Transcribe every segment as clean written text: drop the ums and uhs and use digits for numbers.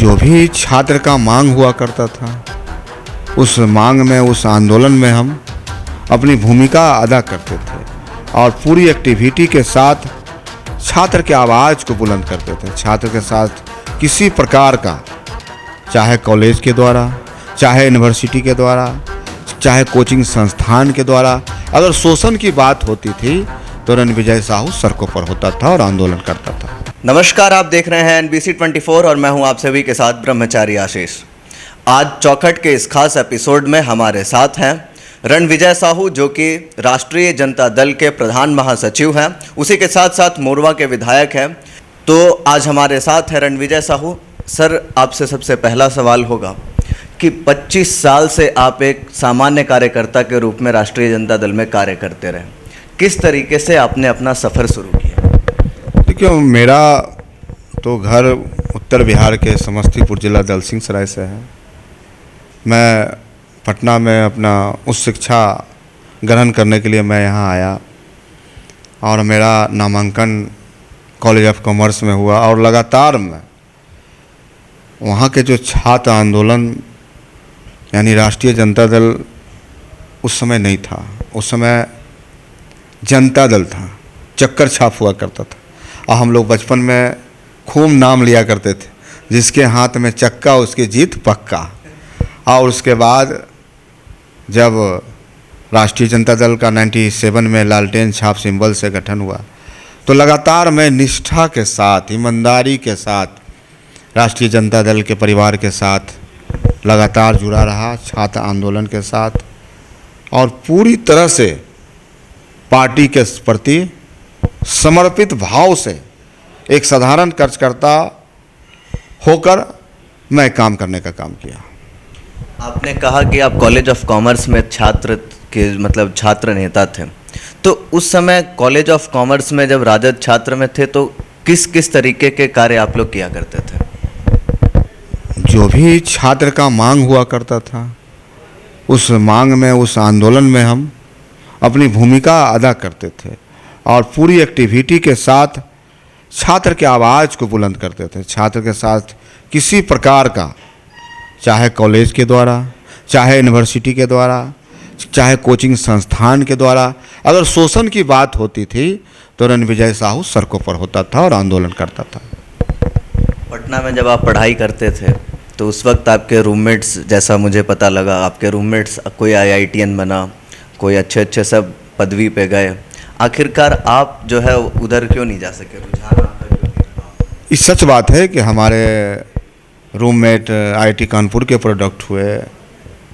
जो भी छात्र का मांग हुआ करता था, उस मांग में, उस आंदोलन में हम अपनी भूमिका अदा करते थे और पूरी एक्टिविटी के साथ छात्र के आवाज़ को बुलंद करते थे। छात्र के साथ किसी प्रकार का, चाहे कॉलेज के द्वारा, चाहे यूनिवर्सिटी के द्वारा, चाहे कोचिंग संस्थान के द्वारा, अगर शोषण की बात होती थी तो रणविजय साहू सड़कों पर होता था और आंदोलन करता था। नमस्कार, आप देख रहे हैं NBC 24 और मैं हूं आप सभी के साथ ब्रह्मचारी आशीष। आज चौखट के इस खास एपिसोड में हमारे साथ हैं रणविजय साहू, जो कि राष्ट्रीय जनता दल के प्रधान महासचिव हैं, उसी के साथ साथ मोरवा के विधायक हैं। तो आज हमारे साथ है रणविजय साहू। सर, आपसे सबसे पहला सवाल होगा कि 25 साल से आप एक सामान्य कार्यकर्ता के रूप में राष्ट्रीय जनता दल में कार्य करते रहे, किस तरीके से आपने अपना सफ़र शुरू किया? देखिए, मेरा तो घर उत्तर बिहार के समस्तीपुर जिला दलसिंह सराय से है। मैं पटना में अपना उच्च शिक्षा ग्रहण करने के लिए मैं यहाँ आया और मेरा नामांकन कॉलेज ऑफ कॉमर्स में हुआ और लगातार मैं वहाँ के जो छात्र आंदोलन, यानी राष्ट्रीय जनता दल उस समय नहीं था, उस समय जनता दल था, चक्कर छाप हुआ करता था और हम लोग बचपन में खूब नाम लिया करते थे, जिसके हाथ में चक्का उसकी जीत पक्का। और उसके बाद जब राष्ट्रीय जनता दल का 97 में लालटेन छाप सिंबल से गठन हुआ तो लगातार मैं निष्ठा के साथ, ईमानदारी के साथ राष्ट्रीय जनता दल के परिवार के साथ लगातार जुड़ा रहा, छात्र आंदोलन के साथ, और पूरी तरह से पार्टी के प्रति समर्पित भाव से एक साधारण कार्यकर्ता होकर मैं काम करने का काम किया। आपने कहा कि आप कॉलेज ऑफ कॉमर्स में छात्र नेता थे, तो उस समय कॉलेज ऑफ कॉमर्स में जब राजद छात्र में थे तो किस किस तरीके के कार्य आप लोग किया करते थे? जो भी छात्र का मांग हुआ करता था, उस मांग में, उस आंदोलन में हम अपनी भूमिका अदा करते थे और पूरी एक्टिविटी के साथ छात्र के आवाज़ को बुलंद करते थे। छात्र के साथ किसी प्रकार का, चाहे कॉलेज के द्वारा, चाहे यूनिवर्सिटी के द्वारा, चाहे कोचिंग संस्थान के द्वारा, अगर शोषण की बात होती थी तो रणविजय साहू सड़कों पर होता था और आंदोलन करता था। पटना में जब आप पढ़ाई करते थे तो उस वक्त आपके रूममेट्स, जैसा मुझे पता लगा, आपके रूममेट्स कोई IITN बना, कोई अच्छे सब पदवी पे गए, आखिरकार आप जो है उधर क्यों नहीं जा सके? रुझान आपका क्यों नहीं रहा? ये सच बात है कि हमारे रूममेट IIT कानपुर के प्रोडक्ट हुए,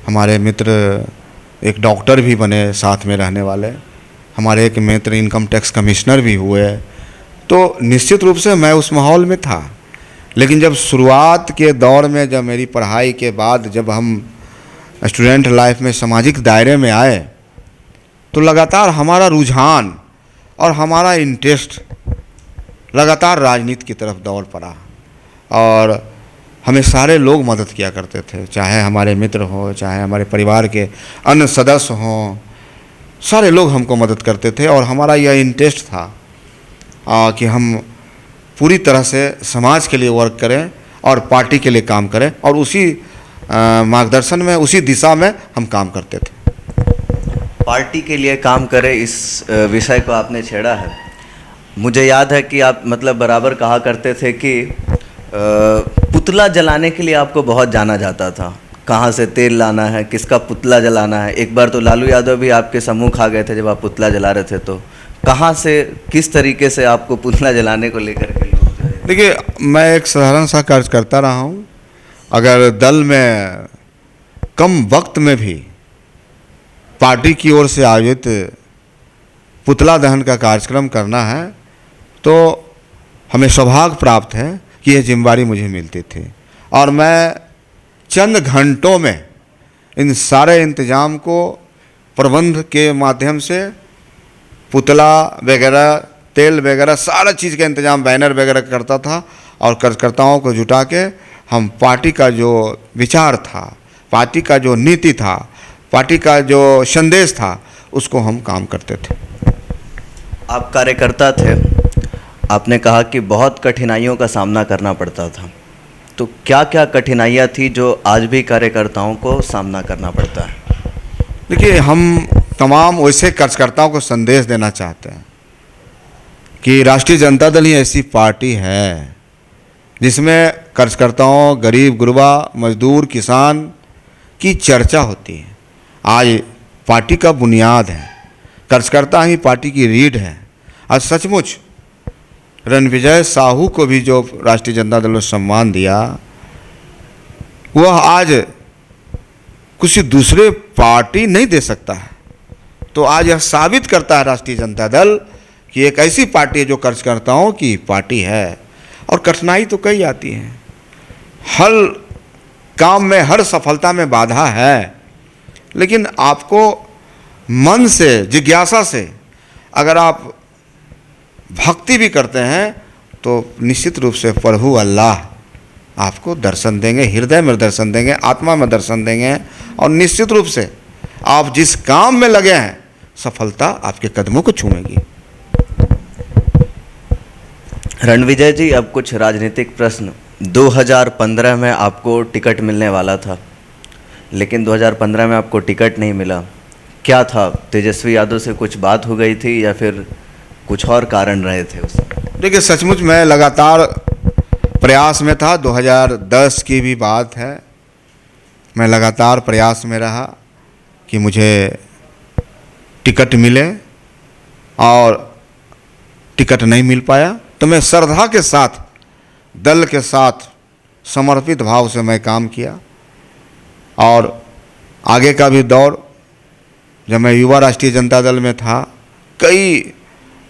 हमारे मित्र एक डॉक्टर भी बने साथ में रहने वाले, हमारे एक मित्र इनकम टैक्स कमिश्नर भी हुए। तो निश्चित रूप से मैं उस माहौल में था, लेकिन जब शुरुआत के दौर में, जब मेरी पढ़ाई के बाद जब हम स्टूडेंट लाइफ में सामाजिक दायरे में आए तो लगातार हमारा रुझान और हमारा इंटरेस्ट लगातार राजनीति की तरफ दौड़ पड़ा और हमें सारे लोग मदद किया करते थे, चाहे हमारे मित्र हों, चाहे हमारे परिवार के अन्य सदस्य हों, सारे लोग हमको मदद करते थे और हमारा यह इंटरेस्ट था कि हम पूरी तरह से समाज के लिए वर्क करें और पार्टी के लिए काम करें, और उसी मार्गदर्शन में, उसी दिशा में हम काम करते थे। पार्टी के लिए काम करें, इस विषय को आपने छेड़ा है। मुझे याद है कि आप बराबर कहा करते थे कि पुतला जलाने के लिए आपको बहुत जाना जाता था, कहाँ से तेल लाना है, किसका पुतला जलाना है। एक बार तो लालू यादव भी आपके सम्मुख आ गए थे जब आप पुतला जला रहे थे, तो कहाँ से, किस तरीके से आपको पुतला जलाने को लेकर के लोग? देखिए, मैं एक साधारण सा कार्य करता रहा हूँ। अगर दल में कम वक्त में भी पार्टी की ओर से आयोजित पुतला दहन का कार्यक्रम करना है तो हमें सौभाग्य प्राप्त है कि यह जिम्मेदारी मुझे मिलती थी और मैं चंद घंटों में इन सारे इंतजाम को प्रबंध के माध्यम से पुतला वगैरह, तेल वगैरह, सारा चीज़ का इंतजाम, बैनर वगैरह करता था और कार्यकर्ताओं को जुटा के हम पार्टी का जो विचार था, पार्टी का जो नीति था, पार्टी का जो संदेश था, उसको हम काम करते थे। आप कार्यकर्ता थे, आपने कहा कि बहुत कठिनाइयों का सामना करना पड़ता था। तो क्या क्या कठिनाइयाँ थी जो आज भी कार्यकर्ताओं को सामना करना पड़ता है? देखिए, हम तमाम वैसे कार्यकर्ताओं को संदेश देना चाहते हैं कि राष्ट्रीय जनता दल ही ऐसी पार्टी है जिसमें कार्यकर्ताओं, गरीब गुरबा, मजदूर, किसान की चर्चा होती है। आज पार्टी का बुनियाद है, कार्यकर्ता ही पार्टी की रीढ़ है। आज सचमुच रणविजय साहू को भी जो राष्ट्रीय जनता दल ने सम्मान दिया, वह आज किसी दूसरे पार्टी नहीं दे सकता है। तो आज यह साबित करता है राष्ट्रीय जनता दल कि एक ऐसी पार्टी है जो कार्यकर्ताओं की पार्टी है। और कठिनाई तो कई आती हैं, हर काम में, हर सफलता में बाधा है, लेकिन आपको मन से, जिज्ञासा से अगर आप भक्ति भी करते हैं तो निश्चित रूप से प्रभु अल्लाह आपको दर्शन देंगे, हृदय में दर्शन देंगे, आत्मा में दर्शन देंगे, और निश्चित रूप से आप जिस काम में लगे हैं सफलता आपके कदमों को छूएगी। रणविजय जी, अब कुछ राजनीतिक प्रश्न। 2015 में आपको टिकट मिलने वाला था, लेकिन 2015 में आपको टिकट नहीं मिला। क्या था, तेजस्वी यादव से कुछ बात हो गई थी या फिर कुछ और कारण रहे थे उस समय? देखिए, सचमुच मैं लगातार प्रयास में था। 2010 की भी बात है, मैं लगातार प्रयास में रहा कि मुझे टिकट मिले, और टिकट नहीं मिल पाया। तो मैं श्रद्धा के साथ, दल के साथ, समर्पित भाव से मैं काम किया। और आगे का भी दौर, जब मैं युवा राष्ट्रीय जनता दल में था, कई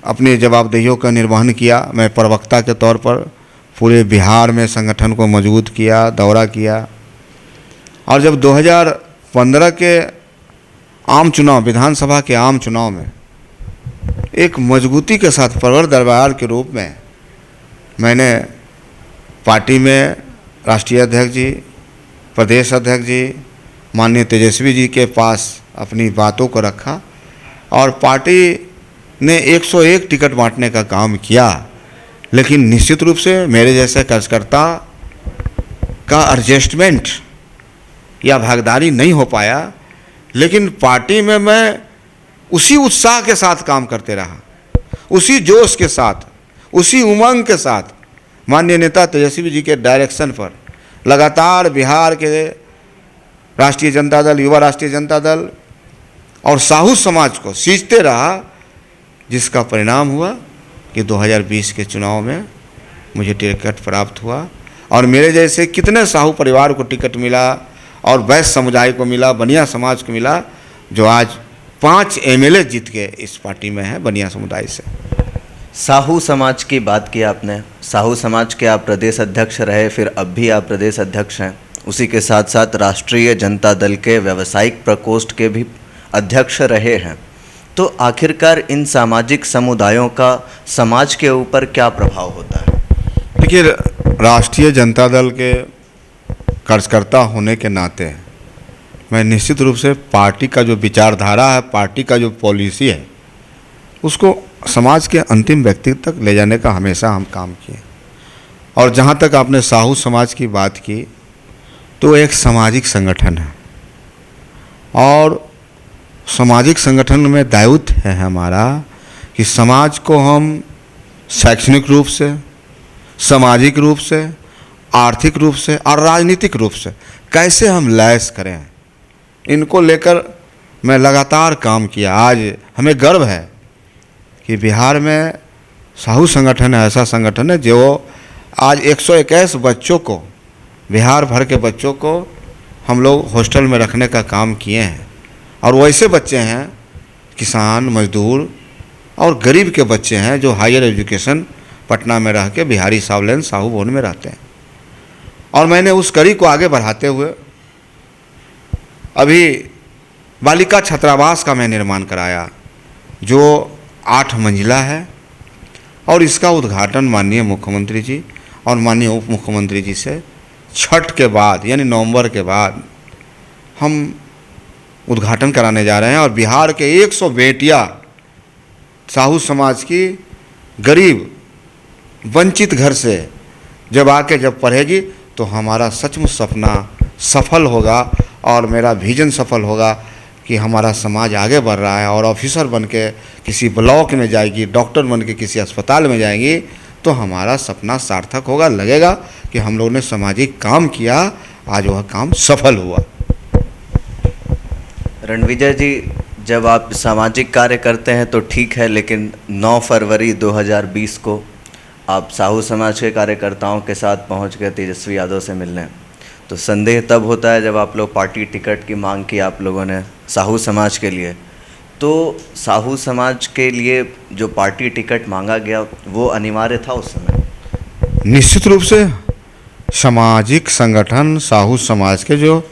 अपनी जवाबदेहियों का निर्वहन किया। मैं प्रवक्ता के तौर पर पूरे बिहार में संगठन को मजबूत किया, दौरा किया। और जब 2015 के आम चुनाव, विधानसभा के आम चुनाव में एक मजबूती के साथ प्रवर दरबार के रूप में मैंने पार्टी में राष्ट्रीय अध्यक्ष जी, प्रदेश अध्यक्ष जी, माननीय तेजस्वी जी के पास अपनी बातों को रखा, और पार्टी ने 101 टिकट बांटने का काम किया। लेकिन निश्चित रूप से मेरे जैसे कार्यकर्ता का एडजस्टमेंट या भागीदारी नहीं हो पाया, लेकिन पार्टी में मैं उसी उत्साह के साथ काम करते रहा, उसी जोश के साथ, उसी उमंग के साथ माननीय नेता तेजस्वी जी के डायरेक्शन पर लगातार बिहार के राष्ट्रीय जनता दल, युवा राष्ट्रीय जनता दल और साहू समाज को सींचते रहा, जिसका परिणाम हुआ कि 2020 के चुनाव में मुझे टिकट प्राप्त हुआ। और मेरे जैसे कितने साहू परिवार को टिकट मिला, और वैश्य समुदाय को मिला, बनिया समाज को मिला, जो आज 5 MLA जीत के इस पार्टी में है बनिया समुदाय से। साहू समाज की बात की आपने। साहू समाज के आप प्रदेश अध्यक्ष रहे, फिर अब भी आप प्रदेश अध्यक्ष हैं। उसी के साथ साथ राष्ट्रीय जनता दल के व्यावसायिक प्रकोष्ठ के भी अध्यक्ष रहे हैं। तो आखिरकार इन सामाजिक समुदायों का समाज के ऊपर क्या प्रभाव होता है? देखिए, राष्ट्रीय जनता दल के कार्यकर्ता होने के नाते मैं निश्चित रूप से पार्टी का जो विचारधारा है, पार्टी का जो पॉलिसी है, उसको समाज के अंतिम व्यक्ति तक ले जाने का हमेशा हम काम किए। और जहाँ तक आपने साहू समाज की बात की, तो एक सामाजिक संगठन है, और सामाजिक संगठन में दायित्व है हमारा कि समाज को हम शैक्षणिक रूप से, सामाजिक रूप से, आर्थिक रूप से और राजनीतिक रूप से कैसे हम लैस करें, इनको लेकर मैं लगातार काम किया। आज हमें गर्व है कि बिहार में साहू संगठन ऐसा संगठन है जो आज 121 बच्चों को, बिहार भर के बच्चों को हम लोग हॉस्टल में रखने का काम किए हैं। और वैसे बच्चे हैं, किसान, मजदूर और गरीब के बच्चे हैं जो हायर एजुकेशन पटना में रह के बिहारी सावलेन साहू भवन में रहते हैं। और मैंने उस कड़ी को आगे बढ़ाते हुए अभी बालिका छात्रावास का मैं निर्माण कराया, जो 8 मंजिला है, और इसका उद्घाटन माननीय मुख्यमंत्री जी और माननीय उप मुख्यमंत्री जी से छठ के बाद यानी नवंबर के बाद हम उद्घाटन कराने जा रहे हैं। और बिहार के 100 बेटियां साहू समाज की गरीब वंचित घर से जब पढ़ेगी तो हमारा सचमुच सपना सफल होगा और मेरा विजन सफल होगा कि हमारा समाज आगे बढ़ रहा है और ऑफिसर बन के किसी ब्लॉक में जाएगी, डॉक्टर बन के किसी अस्पताल में जाएंगी, तो हमारा सपना सार्थक होगा। लगेगा कि हम लोगों ने सामाजिक काम किया, आज वह काम सफल हुआ। रणविजय जी, जब आप सामाजिक कार्य करते हैं तो ठीक है, लेकिन 9 फरवरी 2020 को आप साहू समाज के कार्यकर्ताओं के साथ पहुंच गए तेजस्वी यादव से मिलने। तो संदेह तब होता है जब आप लोग पार्टी टिकट की मांग की आप लोगों ने साहू समाज के लिए। तो साहू समाज के लिए जो पार्टी टिकट मांगा गया वो अनिवार्य था उस समय? निश्चित रूप से सामाजिक संगठन साहू समाज के जो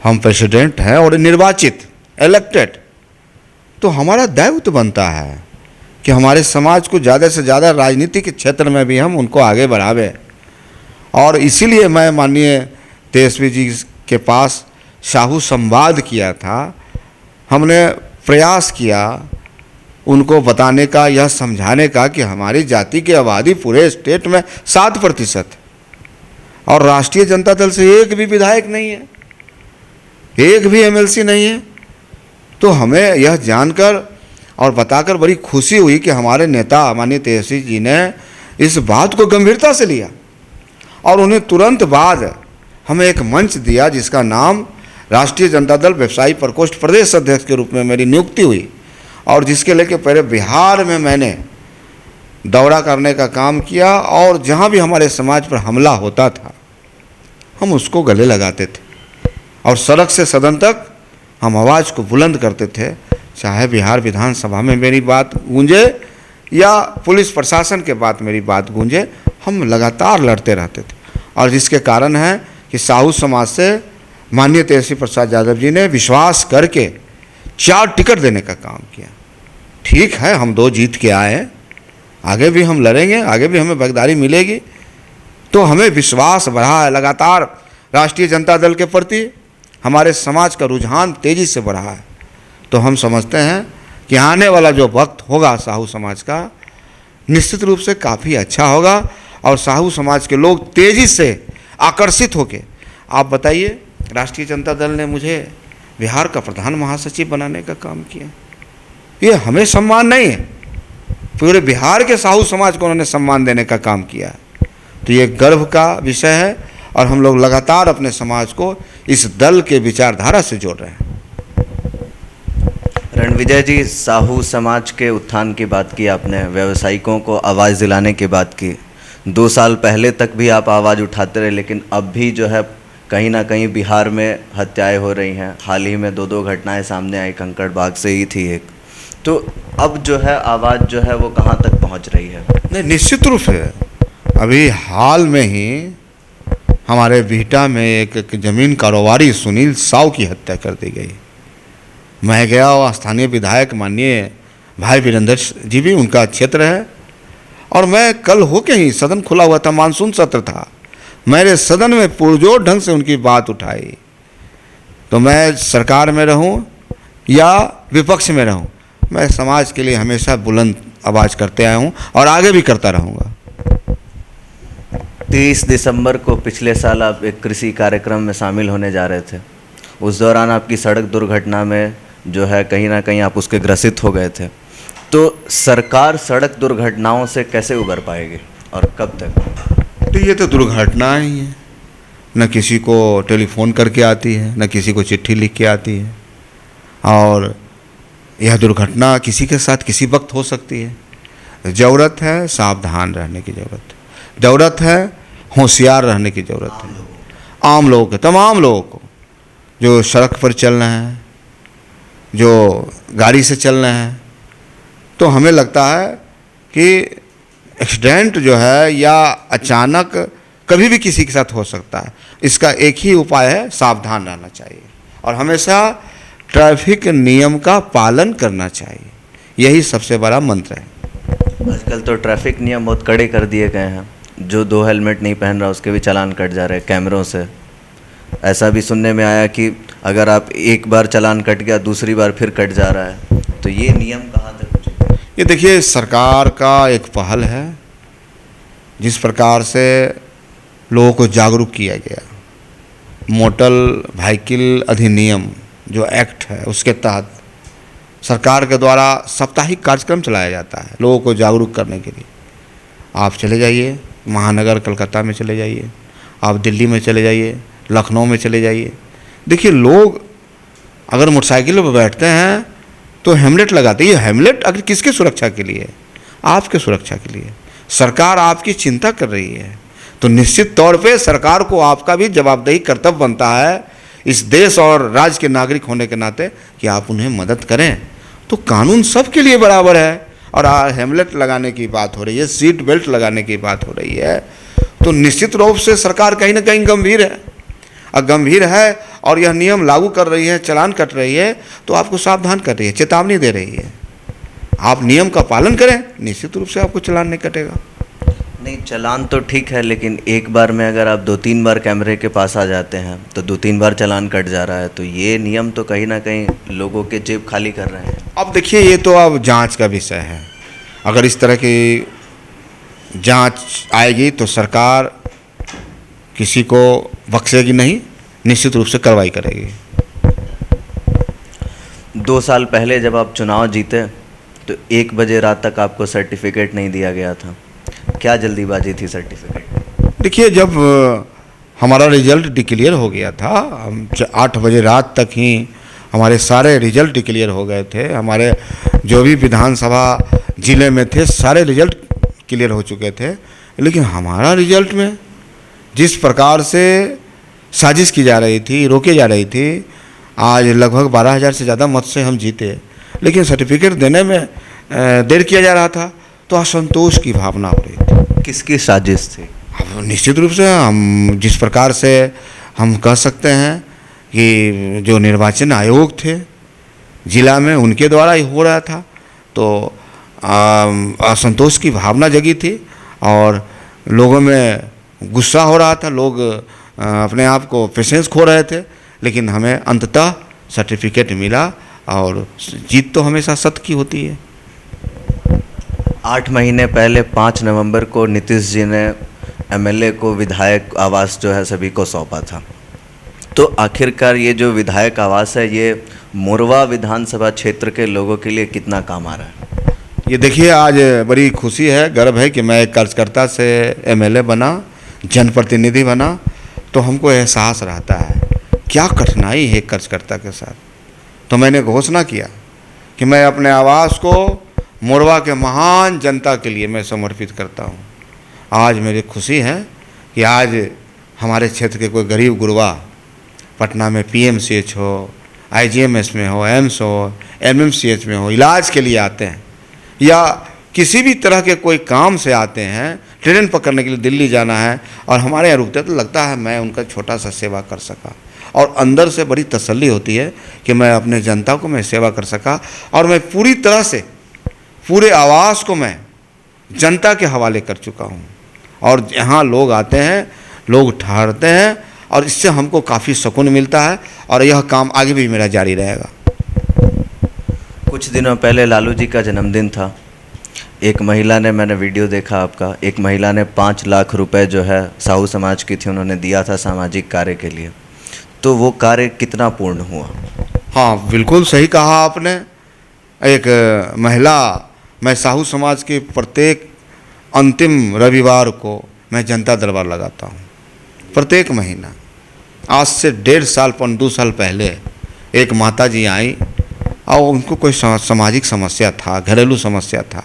हम प्रेसिडेंट हैं और निर्वाचित इलेक्टेड, तो हमारा दायित्व बनता है कि हमारे समाज को ज़्यादा से ज़्यादा राजनीति के क्षेत्र में भी हम उनको आगे बढ़ावे। और इसीलिए मैं माननीय तेजस्वी जी के पास साहू संवाद किया था। हमने प्रयास किया उनको बताने का, यह समझाने का कि हमारी जाति की आबादी पूरे स्टेट में 7% और राष्ट्रीय जनता दल से एक भी विधायक नहीं है, एक भी एमएलसी नहीं है। तो हमें यह जानकर और बताकर बड़ी खुशी हुई कि हमारे नेता माननीय तेजस्वी जी ने इस बात को गंभीरता से लिया और उन्हें तुरंत बाद हमें एक मंच दिया जिसका नाम राष्ट्रीय जनता दल व्यवसायी प्रकोष्ठ प्रदेश अध्यक्ष के रूप में मेरी नियुक्ति हुई, और जिसके लेके पहले बिहार में मैंने दौरा करने का काम किया और जहाँ भी हमारे समाज पर हमला होता था हम उसको गले लगाते थे और सड़क से सदन तक हम आवाज़ को बुलंद करते थे, चाहे बिहार विधानसभा में मेरी बात गूंजे या पुलिस प्रशासन के बात मेरी बात गूंजे, हम लगातार लड़ते रहते थे। और जिसके कारण है कि साहू समाज से माननीय तेजस्वी प्रसाद यादव जी ने विश्वास करके 4 टिकट देने का काम किया। ठीक है, हम 2 जीत के आए हैं, आगे भी हम लड़ेंगे, आगे भी हमें भागीदारी मिलेगी। तो हमें विश्वास बढ़ा है लगातार राष्ट्रीय जनता दल के प्रति, हमारे समाज का रुझान तेज़ी से बढ़ा है। तो हम समझते हैं कि आने वाला जो वक्त होगा साहू समाज का निश्चित रूप से काफ़ी अच्छा होगा और साहू समाज के लोग तेज़ी से आकर्षित होके, आप बताइए, राष्ट्रीय जनता दल ने मुझे बिहार का प्रधान महासचिव बनाने का काम किया। ये हमें सम्मान नहीं है, पूरे बिहार के साहू समाज को उन्होंने सम्मान देने का काम किया है। तो ये गर्व का विषय है और हम लोग लगातार अपने समाज को इस दल के विचारधारा से जोड़ रहे हैं। रणविजय जी, साहू समाज के उत्थान की बात की आपने, व्यवसायिकों को आवाज़ दिलाने की बात की। 2 साल पहले तक भी आप आवाज़ उठाते रहे, लेकिन अब भी जो है कहीं ना कहीं बिहार में हत्याएं हो रही हैं। हाल ही में 2 घटनाएं सामने आई, कंकड़बाग से ही थी एक। तो अब जो है आवाज़ जो है वो कहाँ तक पहुँच रही है? नहीं, निश्चित रूप से अभी हाल में ही हमारे बिहटा में एक ज़मीन कारोबारी सुनील साव की हत्या कर दी गई। मैं गया और स्थानीय विधायक माननीय भाई वीरेंद्र जी भी उनका क्षेत्र है, और मैं कल होके ही सदन खुला हुआ था, मानसून सत्र था, मैंने सदन में पुरजोर ढंग से उनकी बात उठाई। तो मैं सरकार में रहूं या विपक्ष में रहूं, मैं समाज के लिए हमेशा बुलंद आवाज़ करते आया हूं और आगे भी करता रहूंगा। 30 दिसंबर को पिछले साल आप एक कृषि कार्यक्रम में शामिल होने जा रहे थे। उस दौरान आपकी सड़क दुर्घटना में जो है कहीं ना कहीं आप उसके ग्रसित हो गए थे। तो सरकार सड़क दुर्घटनाओं से कैसे उबर पाएगी और कब तक? तो ये तो दुर्घटना ही है, न किसी को टेलीफोन करके आती है, न किसी को चिट्ठी लिख के आती है, और यह दुर्घटना किसी के साथ किसी वक्त हो सकती है। ज़रूरत है सावधान रहने की, ज़रूरत है होशियार रहने की ज़रूरत है। आम लोगों को, तमाम लोगों को जो सड़क पर चल रहे हैं, जो गाड़ी से चल रहे हैं, तो हमें लगता है कि एक्सीडेंट जो है या अचानक कभी भी किसी के साथ हो सकता है। इसका एक ही उपाय है, सावधान रहना चाहिए और हमेशा ट्रैफिक नियम का पालन करना चाहिए, यही सबसे बड़ा मंत्र है। आजकल तो ट्रैफिक नियम बहुत कड़े कर दिए गए हैं, जो 2 हेलमेट नहीं पहन रहा उसके भी चालान कट जा रहे हैं कैमरों से। ऐसा भी सुनने में आया कि अगर आप एक बार चालान कट गया, दूसरी बार फिर कट जा रहा है। तो ये नियम कहाँ तक पहुँचे? ये देखिए, सरकार का एक पहल है, जिस प्रकार से लोगों को जागरूक किया गया। मोटर व्हीकल अधिनियम जो एक्ट है उसके तहत सरकार के द्वारा साप्ताहिक कार्यक्रम चलाया जाता है लोगों को जागरूक करने के लिए। आप चले जाइए, महानगर कलकत्ता में चले जाइए, आप दिल्ली में चले जाइए, लखनऊ में चले जाइए, देखिए लोग अगर मोटरसाइकिल पर बैठते हैं तो हेमलेट लगाते हैं। ये हेमलेट अगर किसके सुरक्षा के लिए? आपके सुरक्षा के लिए। सरकार आपकी चिंता कर रही है, तो निश्चित तौर पे सरकार को आपका भी जवाबदेही कर्तव्य बनता है इस देश और राज्य के नागरिक होने के नाते कि आप उन्हें मदद करें। तो कानून सबके लिए बराबर है। और हेमलेट लगाने की बात हो रही है, सीट बेल्ट लगाने की बात हो रही है, तो निश्चित रूप से सरकार कहीं ना कहीं गंभीर है। और गंभीर है और यह नियम लागू कर रही है, चालान कट रही है, तो आपको सावधान कर रही है, चेतावनी दे रही है। आप नियम का पालन करें, निश्चित रूप से आपको चालान नहीं कटेगा। नहीं, चालान तो ठीक है, लेकिन एक बार में अगर आप 2-3 बार कैमरे के पास आ जाते हैं तो 2-3 बार चालान कट जा रहा है, तो ये नियम तो कहीं ना कहीं लोगों के जेब खाली कर रहे हैं। अब देखिए, ये तो अब जांच का विषय है। अगर इस तरह की जांच आएगी तो सरकार किसी को बख्शेगी नहीं, निश्चित रूप से कार्रवाई करेगी। 2 साल पहले जब आप चुनाव जीते तो 1 बजे रात तक आपको सर्टिफिकेट नहीं दिया गया था। क्या जल्दीबाजी थी सर्टिफिकेट? देखिए, जब हमारा रिजल्ट डिक्लेयर हो गया था, हम 8 बजे रात तक ही हमारे सारे रिजल्ट डिक्लेयर हो गए थे। हमारे जो भी विधानसभा ज़िले में थे सारे रिजल्ट क्लियर हो चुके थे, लेकिन हमारा रिजल्ट में जिस प्रकार से साजिश की जा रही थी, रोकी जा रही थी, आज लगभग 12,000 से ज़्यादा मत से हम जीते, लेकिन सर्टिफिकेट देने में देर किया जा रहा था, तो असंतोष की भावना हो रही थी। किसकी साजिश थी? अब निश्चित रूप से हम जिस प्रकार से हम कह सकते हैं कि जो निर्वाचन आयोग थे जिला में, उनके द्वारा ही हो रहा था, तो असंतोष की भावना जगी थी और लोगों में गुस्सा हो रहा था। लोग अपने आप को पेशेंस खो रहे थे, लेकिन हमें अंततः सर्टिफिकेट मिला और जीत तो हमेशा सत्य की होती है। 8 महीने पहले 5 नवंबर को नीतीश जी ने एमएलए को विधायक आवास जो है सभी को सौंपा था। तो आखिरकार ये जो विधायक आवास है, ये मोरवा विधानसभा क्षेत्र के लोगों के लिए कितना काम आ रहा है? ये देखिए, आज बड़ी खुशी है, गर्व है कि मैं एक कार्यकर्ता से एमएलए बना, जनप्रतिनिधि बना, तो हमको एहसास रहता है क्या कठिनाई है एक कार्यकर्ता के साथ। तो मैंने घोषणा किया कि मैं अपने आवास को मोरवा के महान जनता के लिए मैं समर्पित करता हूँ। आज मेरी खुशी है कि आज हमारे क्षेत्र के कोई गरीब गुरबा पटना में पीएमसीएच हो, आईजीएमएस में हो, एम्स हो, एमएमसीएच में हो, इलाज के लिए आते हैं, या किसी भी तरह के कोई काम से आते हैं, ट्रेन पकड़ने के लिए दिल्ली जाना है और हमारे यहाँ रुकते, तो लगता है मैं उनका छोटा सा सेवा कर सका, और अंदर से बड़ी तसल्ली होती है कि मैं अपने जनता को मैं सेवा कर सका। और मैं पूरी तरह से पूरे आवास को मैं जनता के हवाले कर चुका हूँ, और यहाँ लोग आते हैं, लोग ठहरते हैं, और इससे हमको काफ़ी सुकून मिलता है, और यह काम आगे भी मेरा जारी रहेगा। कुछ दिनों पहले लालू जी का जन्मदिन था। एक महिला ने, मैंने वीडियो देखा आपका, एक महिला ने 5 लाख रुपए जो है साहू समाज की थी, उन्होंने दिया था सामाजिक कार्य के लिए। तो वो कार्य कितना पूर्ण हुआ? हाँ, बिल्कुल सही कहा आपने। एक महिला, मैं साहू समाज के प्रत्येक अंतिम रविवार को मैं जनता दरबार लगाता हूँ, प्रत्येक महीना। आज से 1.5 साल 2 साल पहले एक माता जी आई और उनको कोई सामाजिक समस्या था, घरेलू समस्या था।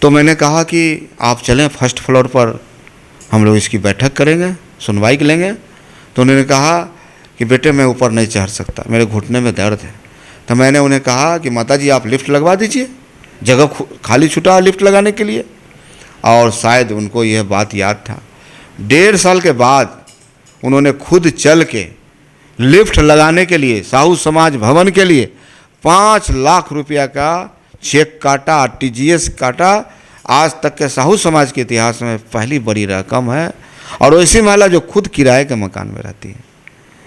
तो मैंने कहा कि आप चलें फर्स्ट फ्लोर पर, हम लोग इसकी बैठक करेंगे, सुनवाई लेंगे। तो उन्होंने कहा कि बेटे मैं ऊपर नहीं चढ़ सकता, मेरे घुटने में दर्द है। तो मैंने उन्हें कहा कि माता जी आप लिफ्ट लगवा दीजिए, जगह खाली छूटा है लिफ्ट लगाने के लिए। और शायद उनको यह बात याद था। 1.5 साल के बाद उन्होंने खुद चल के लिफ्ट लगाने के लिए साहू समाज भवन के लिए 5 लाख रुपया का चेक काटा, आरटीजीएस काटा। आज तक के साहू समाज के इतिहास में पहली बड़ी रकम है। और ऐसी महिला जो खुद किराए के मकान में रहती है।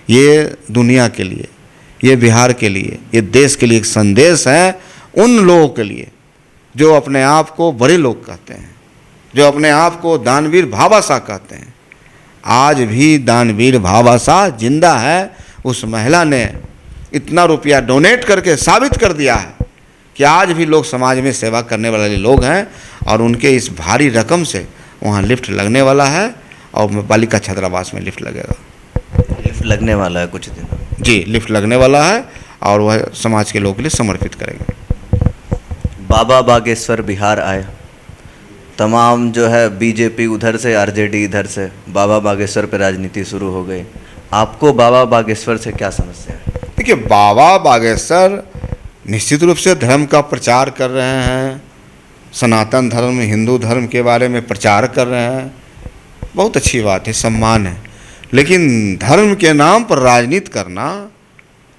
ये दुनिया के लिए, ये बिहार के लिए, ये देश के लिए एक संदेश है उन लोगों के लिए जो अपने आप को बड़े लोग कहते हैं, जो अपने आप को दानवीर भाभाशाह कहते हैं, आज भी दानवीर भाभाशाह जिंदा है। उस महिला ने इतना रुपया डोनेट करके साबित कर दिया है कि आज भी लोग समाज में सेवा करने वाले लोग हैं, और उनके इस भारी रकम से वहाँ लिफ्ट लगने वाला है, और बालिका छात्रावास में लिफ्ट लगेगा। लिफ्ट लगने वाला है कुछ दिन? जी, लिफ्ट लगने वाला है, और वह समाज के लोगों के लिए समर्पित करेंगे। बाबा बागेश्वर बिहार आए, तमाम जो है बीजेपी उधर से, आरजेडी इधर से, बाबा बागेश्वर पे राजनीति शुरू हो गई। आपको बाबा बागेश्वर से क्या समस्या है? देखिए, बाबा बागेश्वर निश्चित रूप से धर्म का प्रचार कर रहे हैं, सनातन धर्म, हिंदू धर्म के बारे में प्रचार कर रहे हैं, बहुत अच्छी बात है, सम्मान है। लेकिन धर्म के नाम पर राजनीति करना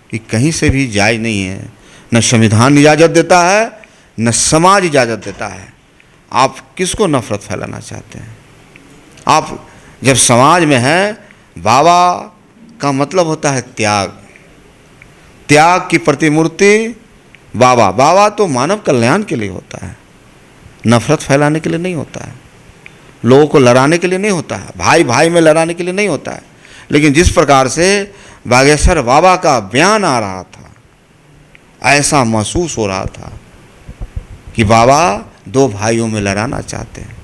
ये कहीं से भी जायज़ नहीं है। न संविधान इजाज़त देता है, न समाज इजाज़त देता है। आप किसको नफरत फैलाना चाहते हैं? आप जब समाज में हैं, बाबा का मतलब होता है त्याग, त्याग की प्रतिमूर्ति बाबा। बाबा तो मानव कल्याण के लिए होता है, नफरत फैलाने के लिए नहीं होता है, लोगों को लड़ाने के लिए नहीं होता है, भाई भाई में लड़ाने के लिए नहीं होता है। लेकिन जिस प्रकार से बागेश्वर बाबा का बयान आ रहा था, ऐसा महसूस हो रहा था कि बाबा दो भाइयों में लड़ाना चाहते हैं,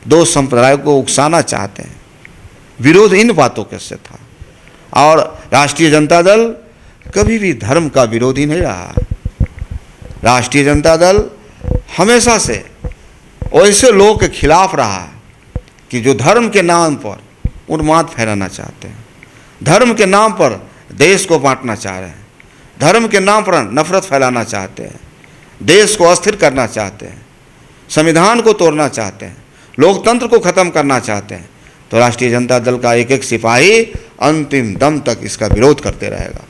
दो संप्रदायों को उकसाना चाहते हैं। विरोध इन बातों के से था। और राष्ट्रीय जनता दल कभी भी धर्म का विरोधी नहीं रहा। राष्ट्रीय जनता दल हमेशा से ऐसे लोगों के खिलाफ रहा है कि जो धर्म के नाम पर उन्माद फैलाना चाहते हैं, धर्म के नाम पर देश को बांटना चाह रहे हैं, धर्म के नाम पर नफरत फैलाना चाहते हैं, देश को अस्थिर करना चाहते हैं, संविधान को तोड़ना चाहते हैं, लोकतंत्र को ख़त्म करना चाहते हैं। तो राष्ट्रीय जनता दल का एक एक सिपाही अंतिम दम तक इसका विरोध करते रहेगा।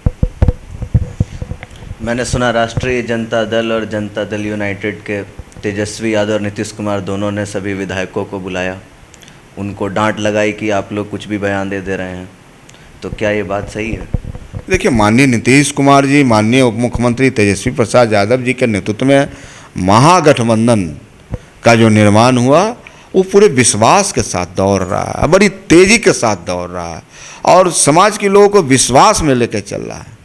मैंने सुना राष्ट्रीय जनता दल और जनता दल यूनाइटेड के तेजस्वी यादव और नीतीश कुमार दोनों ने सभी विधायकों को बुलाया, उनको डांट लगाई कि आप लोग कुछ भी बयान दे रहे हैं। तो क्या ये बात सही है? देखिए, माननीय नीतीश कुमार जी, माननीय उप मुख्यमंत्री तेजस्वी प्रसाद यादव जी के नेतृत्व में महागठबंधन का जो निर्माण हुआ, वो पूरे विश्वास के साथ दौड़ रहा है, बड़ी तेज़ी के साथ दौड़ रहा है, और समाज के लोगों को विश्वास में लेकर चल रहा है।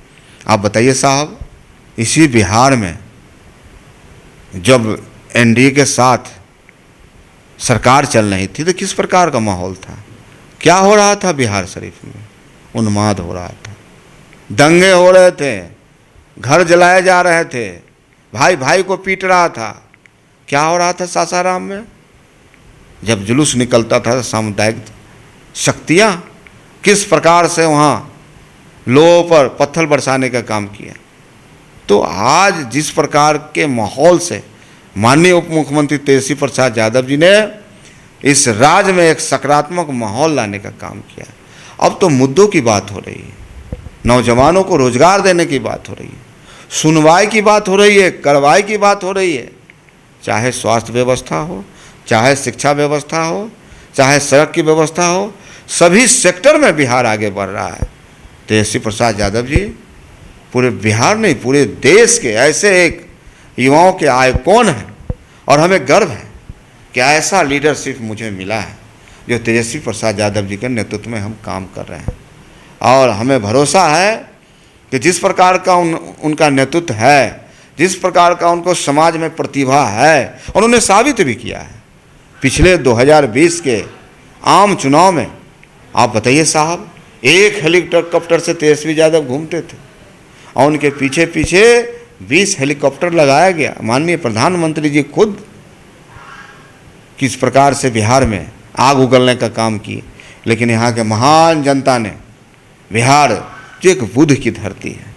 आप बताइए साहब, इसी बिहार में जब एनडीए के साथ सरकार चल रही थी तो किस प्रकार का माहौल था? क्या हो रहा था बिहार शरीफ में? उन्माद हो रहा था, दंगे हो रहे थे, घर जलाए जा रहे थे, भाई भाई को पीट रहा था। क्या हो रहा था सासाराम में? जब जुलूस निकलता था सामुदायिक शक्तियाँ किस प्रकार से वहाँ लोगों पर पत्थर बरसाने का काम किया। तो आज जिस प्रकार के माहौल से माननीय उप मुख्यमंत्री तेजस्वी प्रसाद यादव जी ने इस राज्य में एक सकारात्मक माहौल लाने का काम किया, अब तो मुद्दों की बात हो रही है, नौजवानों को रोजगार देने की बात हो रही है, सुनवाई की बात हो रही है, कार्रवाई की बात हो रही है। चाहे स्वास्थ्य व्यवस्था हो, चाहे शिक्षा व्यवस्था हो, चाहे सड़क की व्यवस्था हो, सभी सेक्टर में बिहार आगे बढ़ रहा है। तेजस्वी प्रसाद यादव जी पूरे बिहार नहीं, पूरे देश के ऐसे एक युवाओं के आइकॉन हैं, और हमें गर्व है कि ऐसा लीडरशिप मुझे मिला है जो तेजस्वी प्रसाद यादव जी के नेतृत्व में हम काम कर रहे हैं। और हमें भरोसा है कि जिस प्रकार का उनका नेतृत्व है, जिस प्रकार का उनको समाज में प्रतिभा है, और उन्होंने साबित भी किया है। पिछले 2020 के आम चुनाव में आप बताइए साहब, एक हेलीकॉप्टर से तेजस्वी यादव घूमते थे, और उनके पीछे पीछे 20 हेलीकॉप्टर लगाया गया। माननीय प्रधानमंत्री जी खुद किस प्रकार से बिहार में आग उगलने का काम किए, लेकिन यहाँ के महान जनता ने, बिहार जो एक बुद्ध की धरती है,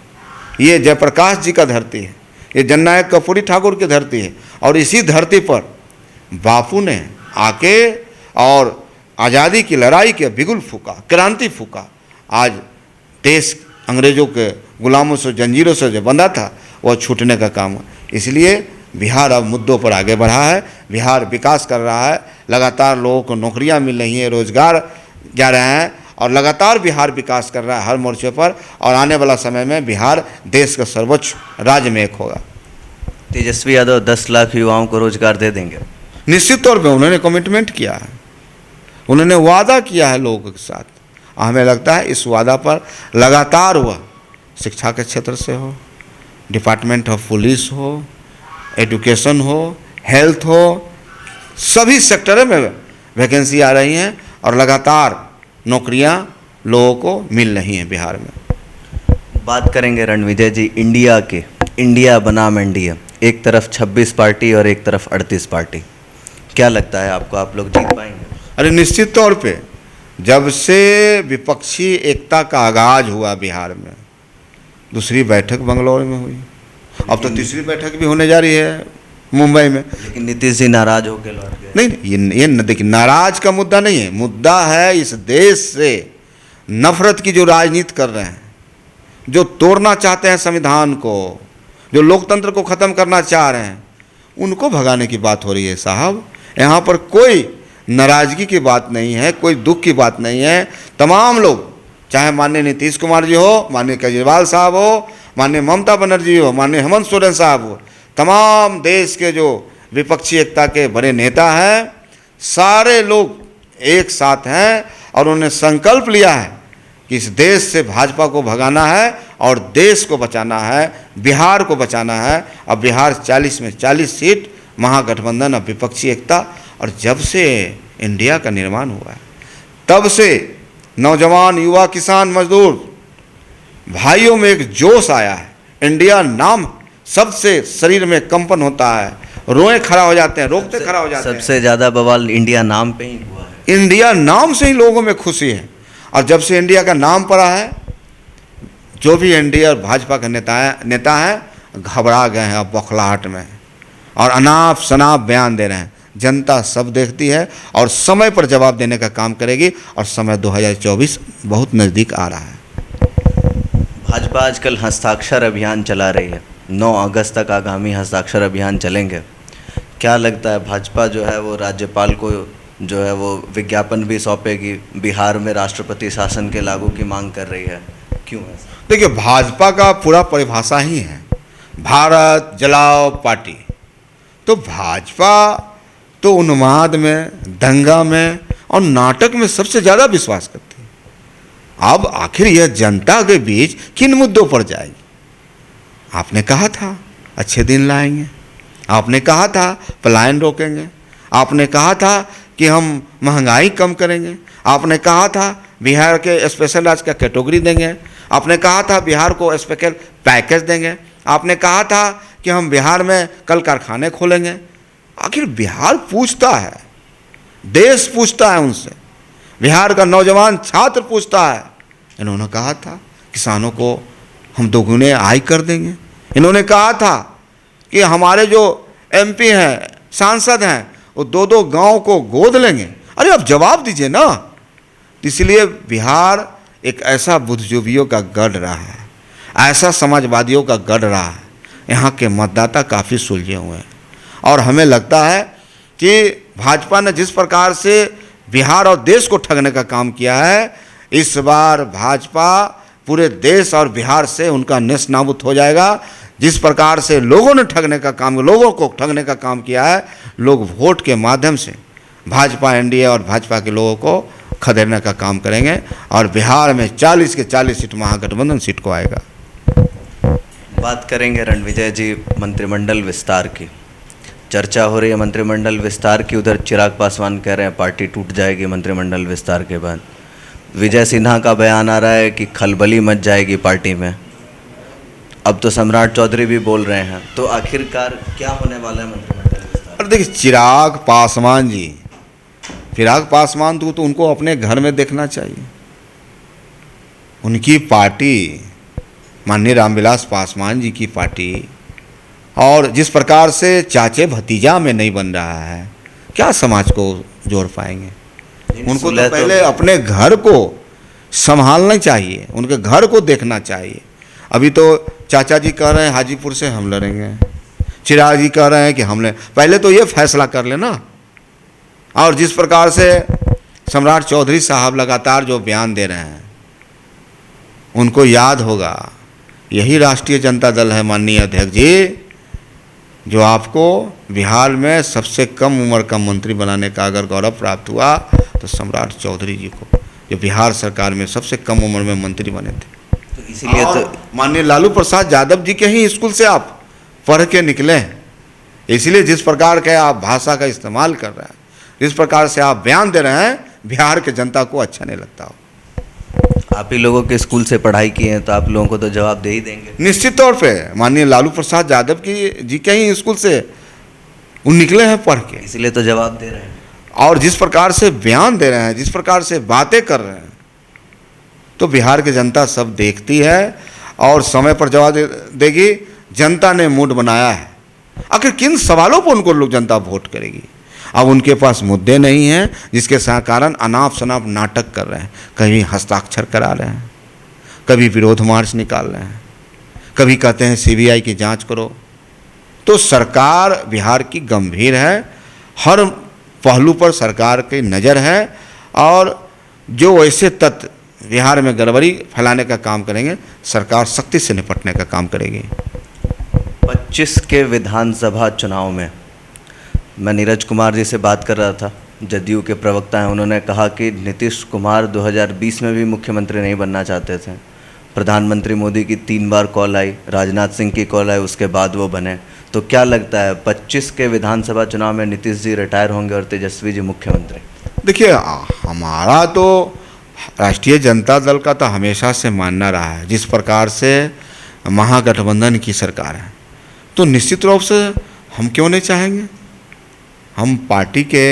ये जयप्रकाश जी का धरती है, ये जननायक कर्पूरी ठाकुर की धरती है, और इसी धरती पर बापू ने आके और आज़ादी की लड़ाई के बिगुल फूका, क्रांति फूका। आज देश अंग्रेज़ों के गुलामों से, जंजीरों से जो बंधा था, वह छूटने का काम। इसलिए बिहार अब मुद्दों पर आगे बढ़ा है, बिहार विकास कर रहा है, लगातार लोगों को नौकरियां मिल रही हैं, रोजगार जा रहे हैं, और लगातार बिहार विकास कर रहा है हर मोर्चे पर। और आने वाला समय में बिहार देश का सर्वोच्च राज्य में एक होगा। तेजस्वी यादव 10 लाख युवाओं को रोजगार दे देंगे? निश्चित तौर पर उन्होंने कमिटमेंट किया है, उन्होंने वादा किया है लोगों के साथ। हमें लगता है इस वादा पर लगातार हुआ, शिक्षा के क्षेत्र से हो, डिपार्टमेंट ऑफ पुलिस हो, एजुकेशन हो, हेल्थ हो, सभी सेक्टरों में वैकेंसी आ रही हैं और लगातार नौकरियां लोगों को मिल रही हैं बिहार में। बात करेंगे रणविजय जी इंडिया के, इंडिया बनाम एनडीए, एक तरफ 26 पार्टी और एक तरफ 38 पार्टी, क्या लगता है आपको, आप लोग जीत पाएंगे? अरे निश्चित तौर पे जब से विपक्षी एकता का आगाज हुआ बिहार में, दूसरी बैठक बंगलौर में हुई, अब तो तीसरी बैठक भी होने जा रही है मुंबई में। लेकिन नीतीश जी नाराज होकर लौट गए। नहीं, ये देखिए, नाराज का मुद्दा नहीं है, मुद्दा है इस देश से नफरत की जो राजनीति कर रहे हैं, जो तोड़ना चाहते हैं संविधान को, जो लोकतंत्र को ख़त्म करना चाह रहे हैं, उनको भगाने की बात हो रही है साहब। यहाँ पर कोई नाराज़गी की बात नहीं है, कोई दुख की बात नहीं है। तमाम लोग, चाहे माननीय नीतीश कुमार जी हो, माननीय केजरीवाल साहब हो, माननीय ममता बनर्जी हो, माननीय हेमंत सोरेन साहब हो, तमाम देश के जो विपक्षी एकता के बड़े नेता हैं, सारे लोग एक साथ हैं और उन्होंने संकल्प लिया है कि इस देश से भाजपा को भगाना है और देश को बचाना है, बिहार को बचाना है। अब बिहार 40 में 40 सीट, महागठबंधन अब विपक्षी एकता। और जब से इंडिया का निर्माण हुआ है तब से नौजवान, युवा, किसान, मजदूर भाइयों में एक जोश आया है। इंडिया नाम सबसे शरीर में कंपन होता है, रोए खड़ा हो जाते हैं, रोकते खड़ा हो जाते हैं। सबसे ज़्यादा बवाल इंडिया नाम पे ही हुआ है। इंडिया नाम से ही लोगों में खुशी है। और जब से इंडिया का नाम पड़ा है, जो भी एनडीए और भाजपा के नेता हैं घबरा गए हैं अब बौखलाहट में, और अनाप शनाप बयान दे रहे हैं। जनता सब देखती है और समय पर जवाब देने का काम करेगी, और समय 2024 बहुत नज़दीक आ रहा है। भाजपा आजकल हस्ताक्षर अभियान चला रही है, 9 अगस्त तक आगामी हस्ताक्षर अभियान चलेंगे। क्या लगता है भाजपा जो है वो राज्यपाल को जो है वो विज्ञापन भी सौंपेगी, बिहार में राष्ट्रपति शासन के लागू की मांग कर रही है, क्यों ऐसा? देखिए, भाजपा का पूरा परिभाषा ही है भारत जलाओ पार्टी। तो भाजपा तो उन्माद में, दंगा में और नाटक में सबसे ज़्यादा विश्वास करती है। अब आखिर यह जनता के बीच किन मुद्दों पर जाएगी? आपने कहा था अच्छे दिन लाएंगे, आपने कहा था पलायन रोकेंगे, आपने कहा था कि हम महंगाई कम करेंगे, आपने कहा था बिहार के स्पेशल आज का कैटेगरी देंगे, आपने कहा था बिहार को स्पेशल पैकेज देंगे, आपने कहा था कि हम बिहार में कल कारखाने खोलेंगे। आखिर बिहार पूछता है, देश पूछता है उनसे, बिहार का नौजवान छात्र पूछता है। इन्होंने कहा था किसानों को हम दोगुने आय कर देंगे, इन्होंने कहा था कि हमारे जो एमपी हैं, सांसद हैं, वो 2-2 गांव को गोद लेंगे। अरे अब जवाब दीजिए ना। इसलिए बिहार एक ऐसा बुद्धिजीवियों का गढ़ रहा है, ऐसा समाजवादियों का गढ़ रहा है। यहाँ के मतदाता काफ़ी सुलझे हुए हैं और हमें लगता है कि भाजपा ने जिस प्रकार से बिहार और देश को ठगने का काम किया है, इस बार भाजपा पूरे देश और बिहार से उनका नेस्त नाबूद हो जाएगा। जिस प्रकार से लोगों ने लोगों को ठगने का काम किया है, लोग वोट के माध्यम से भाजपा, एनडीए और भाजपा के लोगों को खदेड़ने का काम करेंगे और बिहार में 40 के 40 सीट महागठबंधन सीट को आएगा। बात करेंगे रणविजय जी मंत्रिमंडल विस्तार की, चर्चा हो रही है मंत्रिमंडल विस्तार की। उधर चिराग पासवान कह रहे हैं पार्टी टूट जाएगी मंत्रिमंडल विस्तार के बाद। विजय सिन्हा का बयान आ रहा है कि खलबली मच जाएगी पार्टी में। अब तो सम्राट चौधरी भी बोल रहे हैं। तो आखिरकार क्या होने वाला है मंत्रिमंडल विस्तार? और देखिए, चिराग पासवान तो उनको अपने घर में देखना चाहिए। उनकी पार्टी, माननीय रामविलास पासवान जी की पार्टी, और जिस प्रकार से चाचे भतीजा में नहीं बन रहा है, क्या समाज को जोड़ पाएंगे? उनको तो पहले अपने घर को संभालना चाहिए, उनके घर को देखना चाहिए। अभी तो चाचा जी कह रहे हैं हाजीपुर से हम लड़ेंगे, चिराग जी कह रहे हैं कि हमने पहले तो ये फैसला कर लेना। और जिस प्रकार से सम्राट चौधरी साहब लगातार जो बयान दे रहे हैं, उनको याद होगा यही राष्ट्रीय जनता दल है माननीय अध्यक्ष जी, जो आपको बिहार में सबसे कम उम्र का मंत्री बनाने का अगर गौरव प्राप्त हुआ तो तो सम्राट चौधरी जी को, जो बिहार सरकार में सबसे कम उम्र में मंत्री बने थे। तो इसीलिए और तो माननीय लालू प्रसाद यादव जी के ही स्कूल से आप पढ़ के निकले हैं। इसलिए जिस प्रकार के आप भाषा का इस्तेमाल कर रहे हैं, जिस प्रकार से आप बयान दे रहे हैं, बिहार के जनता को अच्छा नहीं लगता हो। आप ही लोगों के स्कूल से पढ़ाई की है तो आप लोगों को तो जवाब दे ही देंगे। निश्चित तौर पे माननीय लालू प्रसाद यादव जी के ही स्कूल से वो निकले हैं पढ़ के, इसीलिए तो जवाब दे रहे हैं। और जिस प्रकार से बयान दे रहे हैं, जिस प्रकार से बातें कर रहे हैं, तो बिहार की जनता सब देखती है और समय पर जवाब देगी। जनता ने मूड बनाया है, आखिर किन सवालों पर उनको लोग जनता वोट करेगी। अब उनके पास मुद्दे नहीं हैं, जिसके कारण अनाप शनाप नाटक कर रहे हैं। कभी हस्ताक्षर करा रहे हैं, कभी विरोध मार्च निकाल रहे हैं, कभी कहते हैं सीबीआई की जांच करो। तो सरकार बिहार की गंभीर है, हर पहलू पर सरकार की नज़र है, और जो ऐसे तत्व बिहार में गड़बड़ी फैलाने का काम करेंगे, सरकार सख्ती से निपटने का काम करेगी। 25 के विधानसभा चुनाव में मैं नीरज कुमार जी से बात कर रहा था, जदयू के प्रवक्ता हैं। उन्होंने कहा कि नीतीश कुमार 2020 में भी मुख्यमंत्री नहीं बनना चाहते थे। प्रधानमंत्री मोदी की 3 बार कॉल आई, राजनाथ सिंह की कॉल आई, उसके बाद वो बने। तो क्या लगता है 25 के विधानसभा चुनाव में नीतीश जी रिटायर होंगे और तेजस्वी जी मुख्यमंत्री? देखिए, हमारा तो राष्ट्रीय जनता दल का तो हमेशा से मानना रहा है, जिस प्रकार से महागठबंधन की सरकार है, तो निश्चित रूप से हम क्यों नहीं चाहेंगे। हम पार्टी के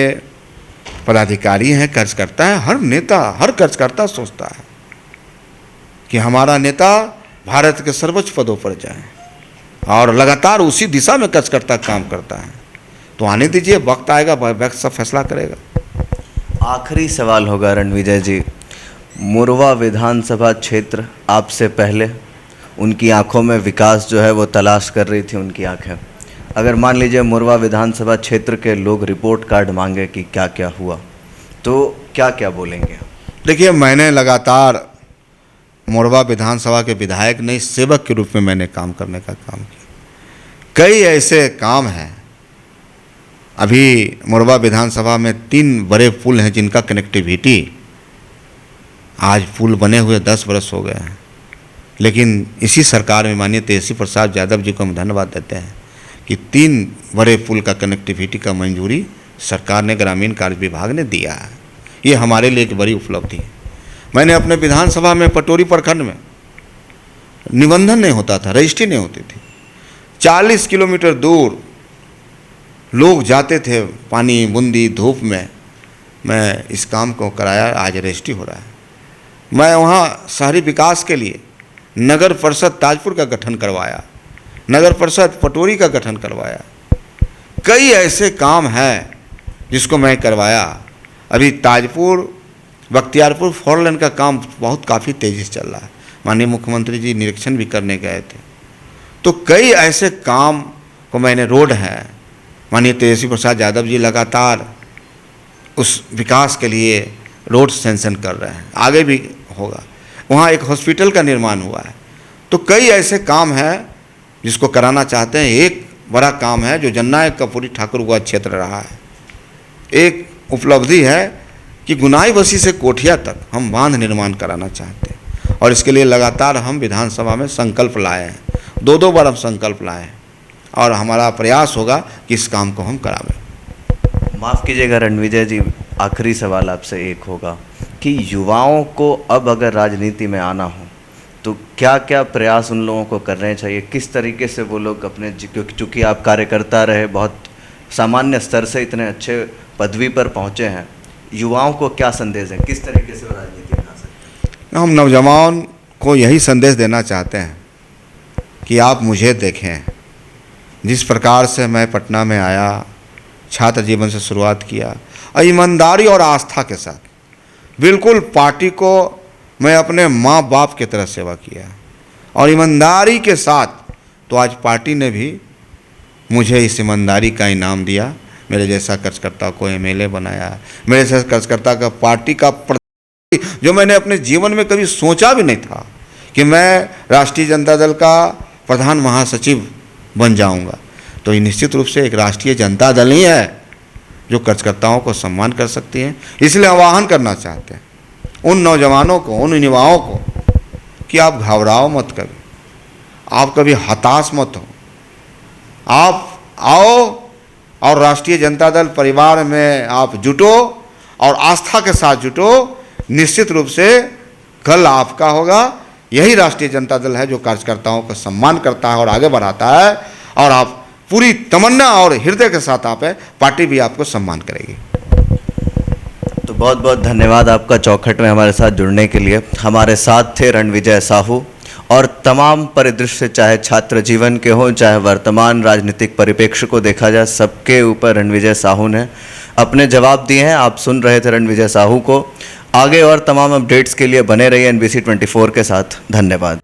पदाधिकारी हैं, कार्यकर्ता हैं। हर नेता, हर कार्यकर्ता सोचता है कि हमारा नेता भारत के सर्वोच्च पदों पर जाए, और लगातार उसी दिशा में कार्यकर्ता काम करता है। तो आने दीजिए, वक्त आएगा, वक्त सब फैसला करेगा। आखिरी सवाल होगा रणविजय जी, मोरवा विधानसभा क्षेत्र आपसे पहले उनकी आंखों में विकास जो है वो तलाश कर रही थी उनकी आंखें। अगर मान लीजिए मोरवा विधानसभा क्षेत्र के लोग रिपोर्ट कार्ड मांगे कि क्या क्या हुआ, तो क्या क्या बोलेंगे? देखिए, मैंने लगातार मोरवा विधानसभा के विधायक नहीं, सेवक के रूप में मैंने काम करने का काम किया। कई ऐसे काम हैं। अभी मोरवा विधानसभा में 3 बड़े पुल हैं जिनका कनेक्टिविटी, आज पुल बने हुए 10 वर्ष हो गए हैं। लेकिन इसी सरकार में माननीय तेजस्वी प्रसाद यादव जी को हम धन्यवाद देते हैं कि 3 बड़े पुल का कनेक्टिविटी का मंजूरी सरकार ने, ग्रामीण कार्य विभाग ने दिया है। ये हमारे लिए एक बड़ी उपलब्धि है। मैंने अपने विधानसभा में पटोरी प्रखंड में निबंधन नहीं होता था, रजिस्ट्री नहीं होती थी। 40 किलोमीटर दूर लोग जाते थे पानी बूंदी धूप में, मैं इस काम को कराया, आज रजिस्ट्री हो रहा है। मैं वहाँ शहरी विकास के लिए नगर परिषद ताजपुर का गठन करवाया, नगर परिषद पटोरी का गठन करवाया। कई ऐसे काम हैं जिसको मैं करवाया। अभी ताजपुर बख्तियारपुर 4 लेन का काम बहुत काफ़ी तेज़ी से चल रहा है। माननीय मुख्यमंत्री जी निरीक्षण भी करने गए थे। तो कई ऐसे काम को मैंने, रोड है, माननीय तेजस्वी प्रसाद यादव जी लगातार उस विकास के लिए रोड सेंक्शन कर रहे हैं, आगे भी होगा। वहाँ एक हॉस्पिटल का निर्माण हुआ है। तो कई ऐसे काम हैं जिसको कराना चाहते हैं। एक बड़ा काम है जो जननायक कपूरी ठाकुर हुआ क्षेत्र रहा है। एक उपलब्धि है कि गुनाई बसी से कोठिया तक हम बांध निर्माण कराना चाहते हैं, और इसके लिए लगातार हम विधानसभा में संकल्प लाए हैं। 2 बार हम संकल्प लाए हैं, और हमारा प्रयास होगा कि इस काम को हम करावें। माफ़ कीजिएगा रणविजय जी, आखिरी सवाल आपसे एक होगा कि युवाओं को अब अगर राजनीति में आना हो तो क्या क्या प्रयास उन लोगों को करने चाहिए, किस तरीके से वो लोग अपने, क्योंकि चूँकि आप कार्यकर्ता रहे, बहुत सामान्य स्तर से इतने अच्छे पदवी पर पहुँचे हैं, युवाओं को क्या संदेश है, किस तरीके से वो राजनीति में आ सकते हैं? हम नौजवान को यही संदेश देना चाहते हैं कि आप मुझे देखें। जिस प्रकार से मैं पटना में आया, छात्र जीवन से शुरुआत किया, और ईमानदारी और आस्था के साथ बिल्कुल पार्टी को मैं अपने माँ बाप की तरह सेवा किया, और ईमानदारी के साथ तो आज पार्टी ने भी मुझे इस ईमानदारी का इनाम दिया। मेरे जैसा कार्यकर्ता को एमएलए बनाया, मेरे जैसा कार्यकर्ता का पार्टी का जो मैंने अपने जीवन में कभी सोचा भी नहीं था कि मैं राष्ट्रीय जनता दल का प्रधान महासचिव बन जाऊंगा। तो ये निश्चित रूप से एक राष्ट्रीय जनता दल ही है जो कार्यकर्ताओं को सम्मान कर सकती हैं। इसलिए आह्वान करना चाहते हैं उन नौजवानों को, उन युवाओं को कि आप घबराओ मत करो, आप कभी हताश मत हो, आप आओ और राष्ट्रीय जनता दल परिवार में आप जुटो और आस्था के साथ जुटो। निश्चित रूप से कल आपका होगा। यही राष्ट्रीय जनता दल है जो कार्यकर्ताओं का सम्मान करता है और आगे बढ़ाता है, और आप पूरी तमन्ना और हृदय के साथ आप है, पार्टी भी आपको सम्मान करेगी। तो बहुत बहुत धन्यवाद आपका चौखट में हमारे साथ जुड़ने के लिए। हमारे साथ थे रणविजय साहू, और तमाम परिदृश्य चाहे छात्र जीवन के हों, चाहे वर्तमान राजनीतिक परिप्रेक्ष्य को देखा जाए, सबके ऊपर रणविजय साहू ने अपने जवाब दिए हैं। आप सुन रहे थे रणविजय साहू को। आगे और तमाम अपडेट्स के लिए बने रहिए NBC 24 के साथ। धन्यवाद।